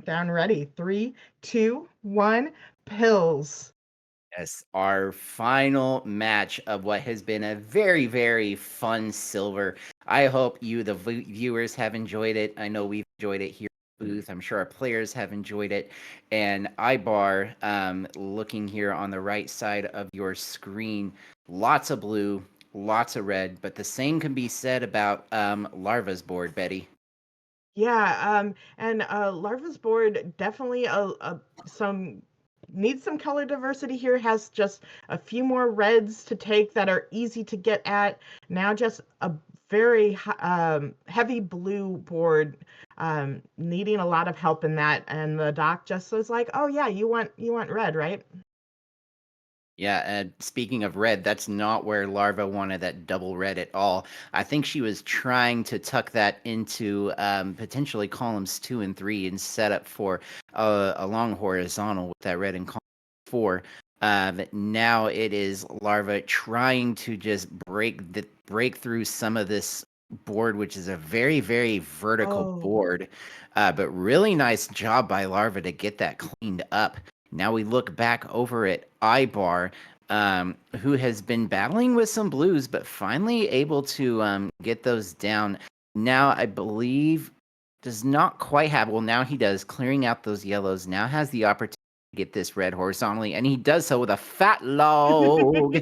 Down ready. Three, two, one. Pills. Yes, our final match of what has been a very, very fun silver. I hope you, the viewers, have enjoyed it. I know we've enjoyed it here at the booth. I'm sure our players have enjoyed it. And Ibar, looking here on the right side of your screen, lots of blue, lots of red, but the same can be said about Larva's board, Betty. Yeah, and Larva's board definitely some needs some color diversity here. Has just a few more reds to take that are easy to get at. Now just a very heavy blue board, needing a lot of help in that. And the doc just was like, "Oh yeah, you want red, right?" Yeah, and speaking of red, that's not where Larva wanted that double red at all. I think she was trying to tuck that into potentially columns 2 and 3 and set up for a long horizontal with that red in column 4. Now it is Larva trying to just break through some of this board, which is a very, very vertical Oh, board. But really nice job by Larva to get that cleaned up. Now we look back over at Ibar, who has been battling with some blues, but finally able to get those down. Now I believe does not quite have. Well, now he does, clearing out those yellows. Now has the opportunity to get this red horizontally, and he does so with a fat log.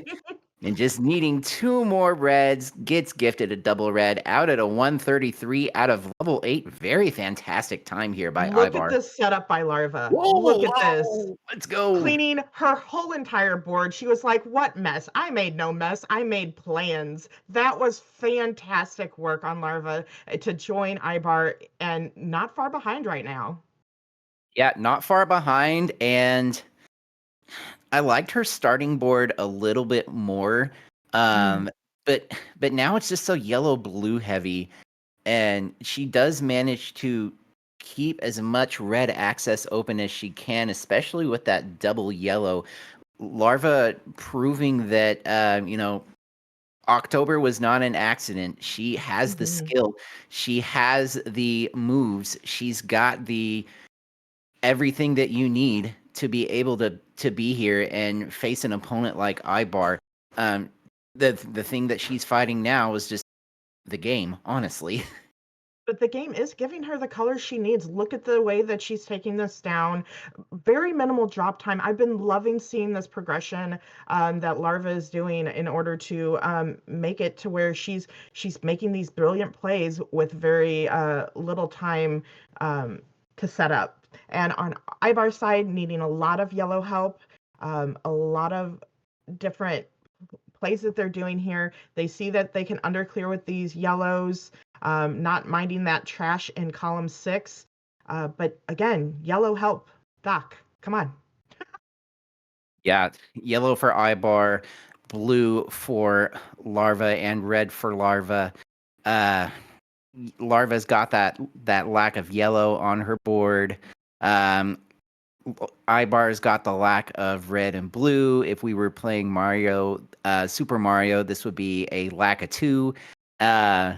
And just needing 2 more reds, gets gifted a double red out at a 133 out of level 8. Very fantastic time here by look at Ibar. this setup by Larva. Look Whoa, at this. whoa, let's go. Cleaning her whole entire board. She was like, "What mess? I made no mess. I made plans." That was fantastic work on Larva to join Ibar and not far behind right now. Yeah, not far behind, and I liked her starting board a little bit more. Mm. Um, but now it's just so yellow blue heavy, and she does manage to keep as much red access open as she can, especially with that double yellow. Larva proving that October was not an accident. She has the Mhm. skill. She has the moves. She's got the everything that you need to be able to be here and face an opponent like Ibar. Um, the thing that she's fighting now is just the game, honestly. But the game is giving her the colors she needs. Look at the way that she's taking this down. Very minimal drop time. I've been loving seeing this progression that Larva is doing in order to make it to where she's making these brilliant plays with very little time um, to set up. And on Ibar's side, needing a lot of yellow help, a lot of different plays that they're doing here. They see that they can underclear with these yellows, not minding that trash in column 6. But again, yellow help. Doc, come on. Yeah, yellow for Ibar, blue for Larva, and red for Larva. Uh, Larva's got that lack of yellow on her board. Um, Ibar's got the lack of red and blue. If we were playing Mario, Super Mario, this would be a lack of 2. Uh,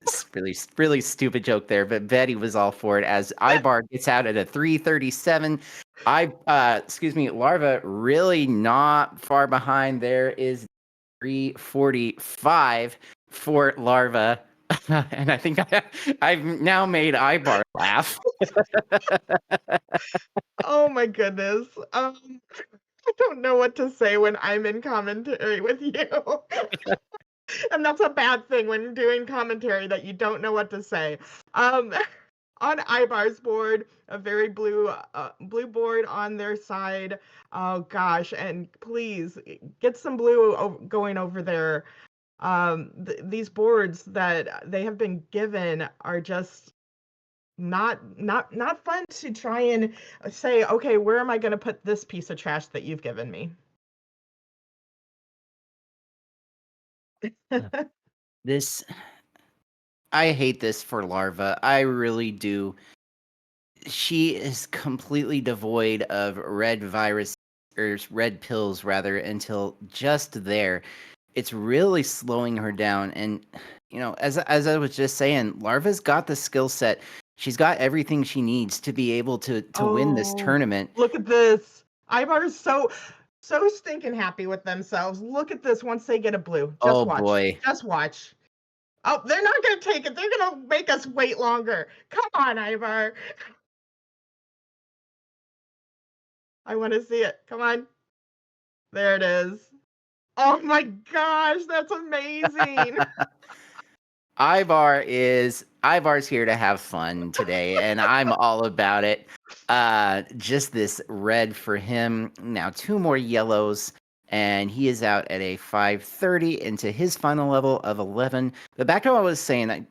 it's really, really stupid joke there, but Betty was all for it as Ibar gets out at a 337. Excuse me, Larva really not far behind. There is 345 for Larva. And I think I've now made Ibar laugh. Oh my goodness. I don't know what to say when I'm in commentary with you. And that's a bad thing when doing commentary that you don't know what to say. Um, on Ibar's board, a very blue board on their side. Oh gosh, and please get some blue going over there. These boards that they have been given are just not fun to try and say, okay, where am I going to put this piece of trash that you've given me? This I hate this for Larva. I really do. She is completely devoid of red virus or red pills rather until just there. It's really slowing her down and as I was just saying, Larva's got the skill set. she's got everything she needs to be able to win this Oh, tournament. look at this. Ivar's so stinking happy with themselves. Look at this once they get a blue. Just Oh watch. boy. Just watch. Oh, they're not going to take it. They're going to make us wait longer. Come on, Ivar. I want to see it. Come on. There it is. Oh my gosh, that's amazing. Ivar's here to have fun today, and I'm all about it. Just this red for him. Now two more yellows, and he is out at a 530 into his final level of 11. But back to what I was saying,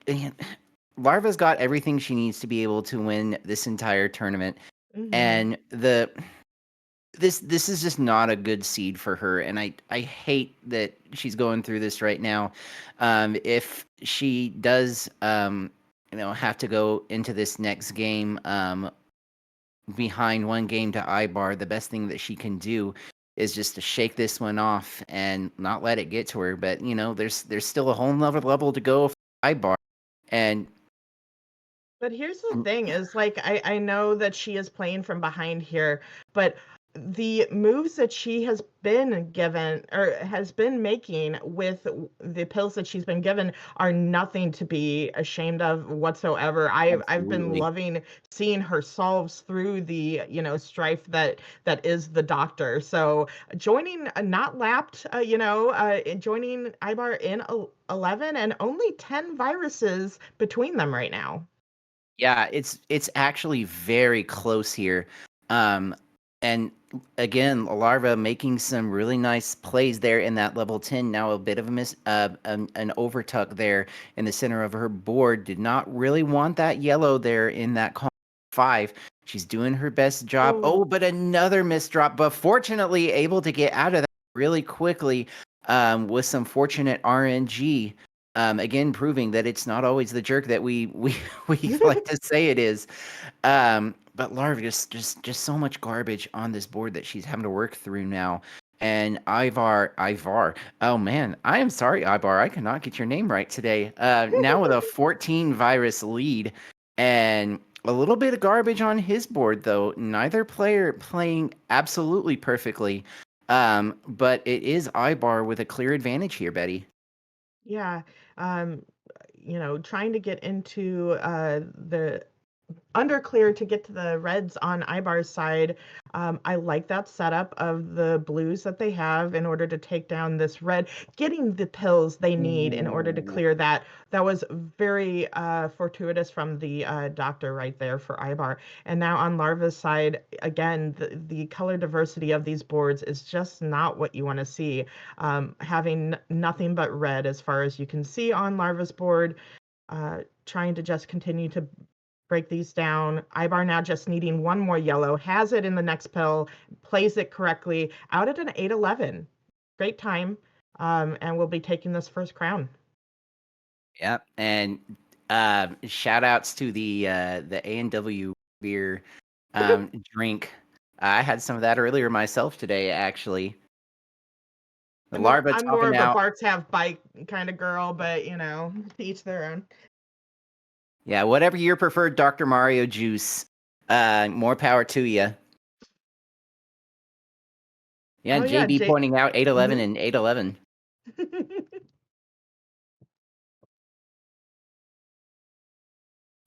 Larva's got everything she needs to be able to win this entire tournament, Mhm. and this is just not a good seed for her, and I hate that she's going through this right now. If she does have to go into this next game behind one game to Ibar, the best thing that she can do is just to shake this one off and not let it get to her. But there's still a whole nother level to go for Ibar, and But here's the thing is like I know that she is playing from behind here, but the moves that she has been given or has been making with the pills that she's been given are nothing to be ashamed of whatsoever. I've been absolutely. loving seeing her solves through the, strife that is the doctor. So joining not lapped, joining Ibar in 11 and only 10 viruses between them right now. Yeah, it's actually very close here. Um, and again, Larva making some really nice plays there in that level 10. Now a bit of a an overtuck there in the center of her board. Did not really want that yellow there in that column 5. She's doing her best job. Oh. Oh, but another misdrop, but fortunately able to get out of that really quickly with some fortunate RNG. Again, proving that it's not always the jerk that we like to say it is. But Larva just so much garbage on this board that she's having to work through now. And Ivar. Oh man, I am sorry, Ivar. I cannot get your name right today. Now with a 14 virus lead and a little bit of garbage on his board though. Neither player playing absolutely perfectly. But it is Ivar with a clear advantage here, Betty. Yeah, um, trying to get into the underclear to get to the reds on Ibar's side. I like that setup of the blues that they have in order to take down this red, getting the pills they need in order to Ooh. clear that. That was very fortuitous from the doctor right there for Ibar. And now on Larva's side, again, the color diversity of these boards is just not what you want to see. Having nothing but red as far as you can see on Larva's board, trying to just continue to break these down. Ibar now just needing one more yellow, has it in the next pill, plays it correctly, out at an 8-11. Great time. And we'll be taking this first crown. Yep, and shout outs to the A&W beer drink. I had some of that earlier myself today, actually. The larva I'm more topping of a out. Barks have bite kind of girl, but to each their own. Yeah, whatever your preferred Dr. Mario juice. More power to you. Yeah, Oh yeah, JB Jake. pointing out 811 Mhm. and 811.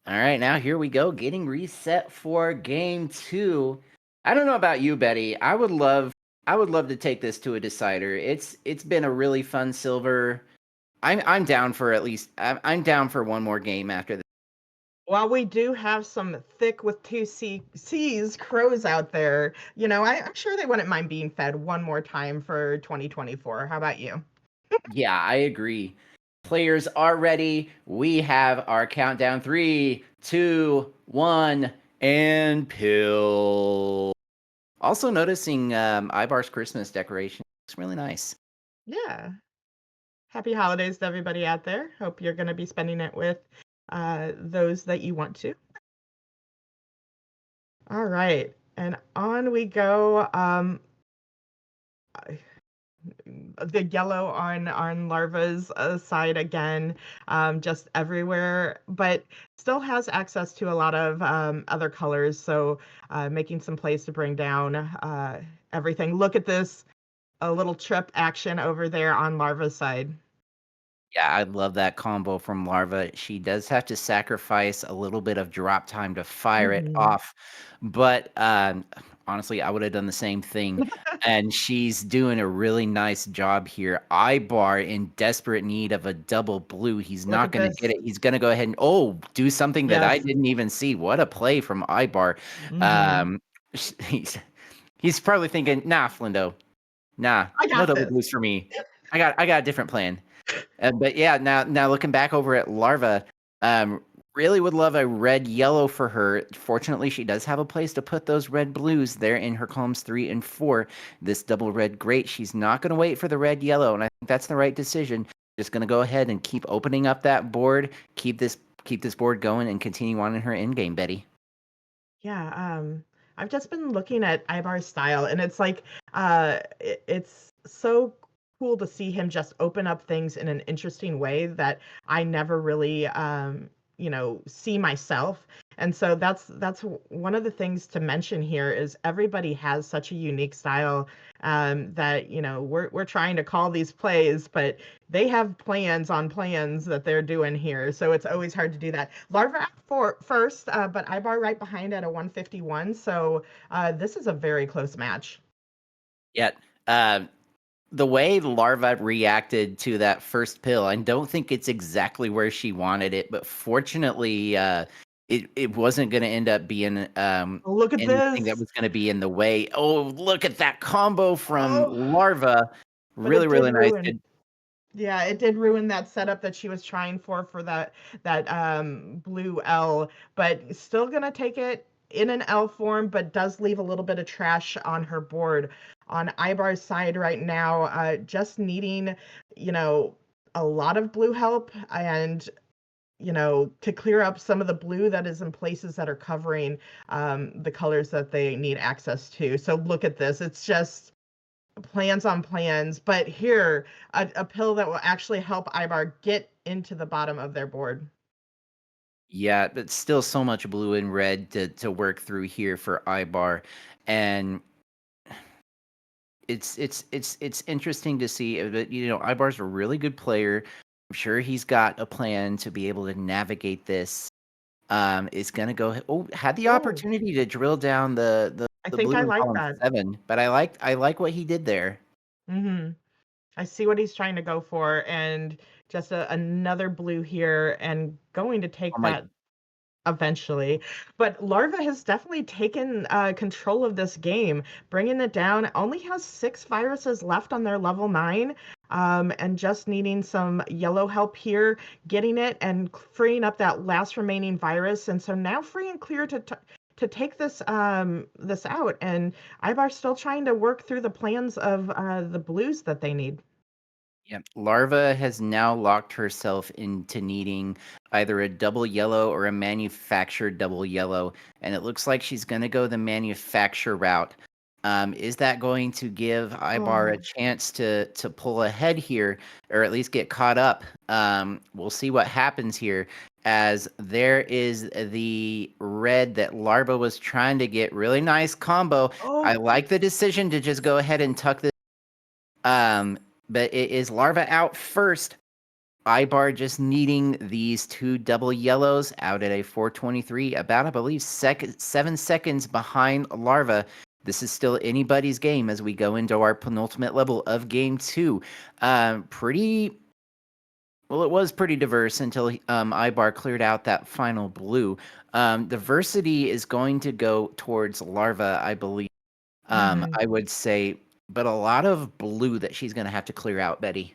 All right, now here we go, getting reset for game 2. I don't know about you, Betty. I would love to take this to a decider. It's been a really fun silver. I'm down for at least I'm down for one more game after this. While we do have some thick with two C's crows out there, I'm sure they wouldn't mind being fed one more time for 2024. How about you? Yeah, I agree. Players are ready. We have our countdown. 3, 2, 1, and pill. Also noticing Ibar's Christmas decoration looks really nice. Yeah. Happy holidays to everybody out there. Hope you're going to be spending it with those that you want to. All right. And on we go. The yellow on larva's side again, just everywhere. But still has access to a lot of other colors, so making some plays to bring down everything. Look at this, a little trip action over there on Larva's side. Yeah, I love that combo from Larva. She does have to sacrifice a little bit of drop time to fire it Mhm. off, but, honestly, I would have done the same thing, and she's doing a really nice job here. Ibar in desperate need of a double blue. He's Look not at gonna this. get it. He's gonna go ahead and do something that I Yes. didn't even see. What a play from Ibar. Mhm. Um, he's he's probably thinking, "Nah, Flindo, nah, I no got double this. blues for me. I got a different plan." But yeah, now looking back over at Larva, um, really would love a red yellow for her. Fortunately, she does have a place to put those red blues there in her columns 3 and 4. This double red great. She's not going to wait for the red yellow, and I think that's the right decision. Just going to go ahead and keep opening up that board, keep this board going, and continue on in her end game, Betty. Yeah, I've just been looking at Ibar's style, and it's like, it's so cool to see him just open up things in an interesting way that I never really, see myself. And so that's one of the things to mention here is everybody has such a unique style, that we're trying to call these plays, but they have plans on plans that they're doing here. So it's always hard to do that. Larva at first, but Ibar right behind at a 151. So this is a very close match. Yet, the way Larva reacted to that first pill, I don't think it's exactly where she wanted it, but fortunately, it wasn't gonna end up being, Look at anything that this. was gonna be in the way. Oh, look at that combo from Oh, Larva. but Really, it did really nice. ruin. Yeah, it did ruin that setup that she was trying for that blue L, but still gonna take it in an L form, but does leave a little bit of trash on her board. On Ibar's side right now, just needing, you know, a lot of blue help and to clear up some of the blue that is in places that are covering the colors that they need access to. So look at this. It's just plans on plans, but here, a pill that will actually help Ibar get into the bottom of their board. Yeah, but still so much blue and red to work through here for Ibar, and it's interesting to see, that, Ibar's a really good player. I'm sure he's got a plan to be able to navigate this. Is gonna go had the Oh, opportunity to drill down the the I the think blue I in like column that. 7, but I like what he did there. Mhm. I see what he's trying to go for, and just another blue here, and going to take I'm like, that eventually. But Larva has definitely taken control of this game, bringing it down. Only has 6 viruses left on their level 9, and just needing some yellow help here, getting it and freeing up that last remaining virus. And so now free and clear to take this out. And Ibar's still trying to work through the plans of the blues that they need. yep, Larva has now locked herself into needing either a double yellow or a manufactured double yellow, and it looks like she's gonna go the manufacture route. Is that going to give Ibar a Oh, chance to pull ahead here, or at least get caught up? We'll see what happens here, as there is the red that Larva was trying to get. Really nice combo. I oh, like the decision to just go ahead and tuck this. Um, but it is Larva out first. Ibar just needing these 2 double yellows out at a 423, about, I believe, 7 seconds behind Larva. This is still anybody's game as we go into our penultimate level of game 2. Pretty well, it was pretty diverse until Ibar cleared out that final blue. Diversity is going to go towards Larva, I believe. mhm. I would say, but a lot of blue that she's gonna have to clear out, Betty.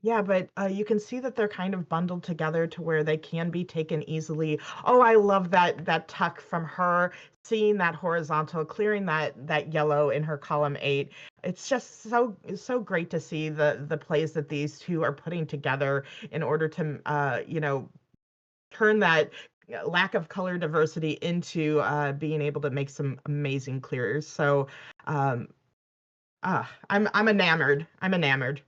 Yeah, but you can see that they're kind of bundled together to where they can be taken easily. Oh, I love that tuck from her, seeing that horizontal, clearing that yellow in her column 8. It's just so great to see the plays that these two are putting together in order to turn that lack of color diversity into being able to make some amazing clears. So um, I'm enamored. I'm enamored.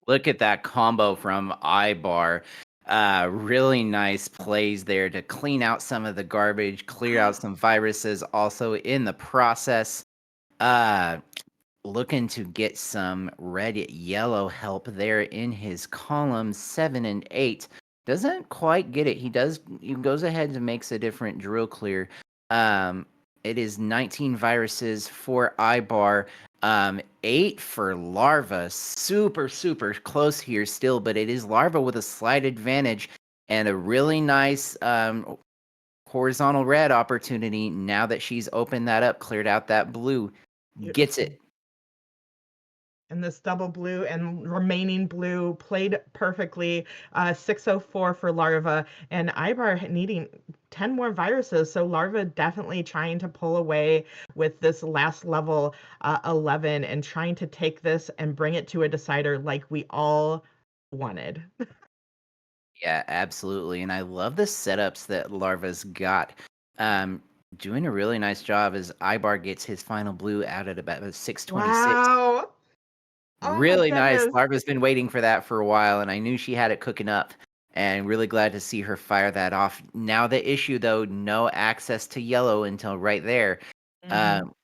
Look at that combo from Ibar. Really nice plays there to clean out some of the garbage, clear out some viruses. Also in the process, uh, looking to get some red yellow help there in his columns 7 and 8. Doesn't quite get it. He goes ahead and makes a different drill clear. Um, it is 19 viruses for Ibar. 8 for Larva. Super, super close here still, but it is Larva with a slight advantage and a really nice horizontal red opportunity now that she's opened that up, cleared out that blue. Gets Beautiful. it. And this double blue and remaining blue played perfectly. 604 for Larva, and Ibar needing 10 more viruses. So Larva definitely trying to pull away with this last level 11 and trying to take this and bring it to a decider like we all wanted. Yeah, absolutely. And I love the setups that Larva's got. Um, Doing a really nice job as Ibar gets his final blue out at about 626. Wow. Oh my Really nice. goodness. Larva's been waiting for that for a while, and I knew she had it cooking up. And really glad to see her fire that off. Now the issue though, no access to yellow until right there. Mhm. Um,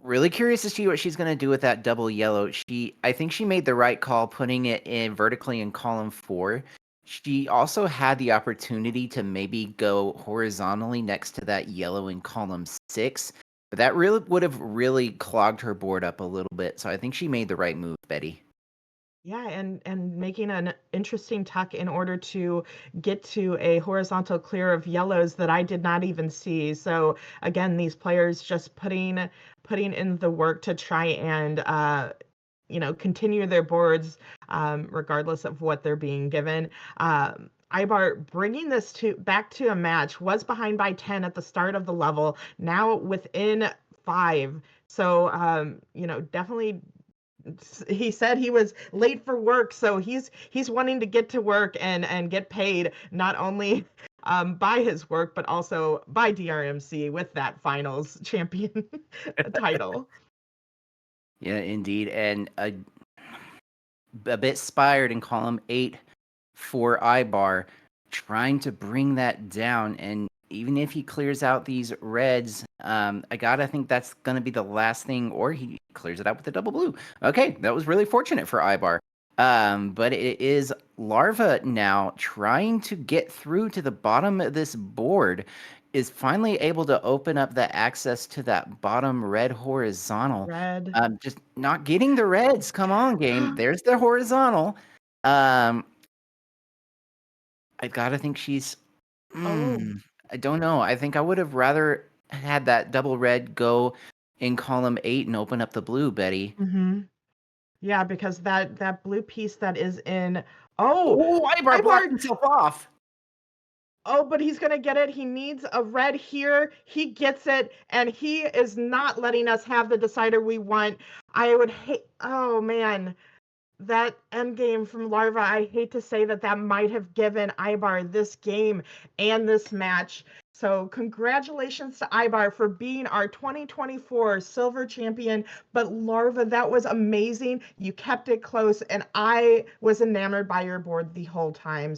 Really curious to see what she's gonna do with that double yellow. I think she made the right call putting it in vertically in column 4. She also had the opportunity to maybe go horizontally next to that yellow in column 6, but that really would have really clogged her board up a little bit. So I think she made the right move, Betty. Yeah, and making an interesting tuck in order to get to a horizontal clear of yellows that I did not even see. So again, these players just putting in the work to try and continue their boards regardless of what they're being given. Ibar bringing this to back to a match, was behind by 10 at the start of the level, now within 5. So definitely he said he was late for work, so he's wanting to get to work and get paid not only by his work but also by DrMC with that finals champion title. Yeah, indeed. And a bit inspired in column 8 for Ibar, trying to bring that down. And even if he clears out these reds, I gotta think that's gonna be the last thing, or he clears it out with the double blue. Okay, that was really fortunate for Ibar. But it is Larva now trying to get through to the bottom of this board, is finally able to open up the access to that bottom red horizontal. Red. Just not getting the reds. Come on, game. There's the horizontal. Um, I gotta think she's. Oh. I don't know. I think I would have rather had that double red go in column 8 and open up the blue, Betty. Hmm. Yeah, because that blue piece that is in. Oh, Oh, Ibar blocked Ibar. himself off. Oh, but he's gonna get it. He needs a red here. He gets it, and he is not letting us have the decider we want. I would hate. Oh man, that end game from Larva. I hate to say that that might have given Ibar this game and this match. So congratulations to Ibar for being our 2024 silver champion. But Larva, that was amazing. You kept it close, and I was enamored by your board the whole time.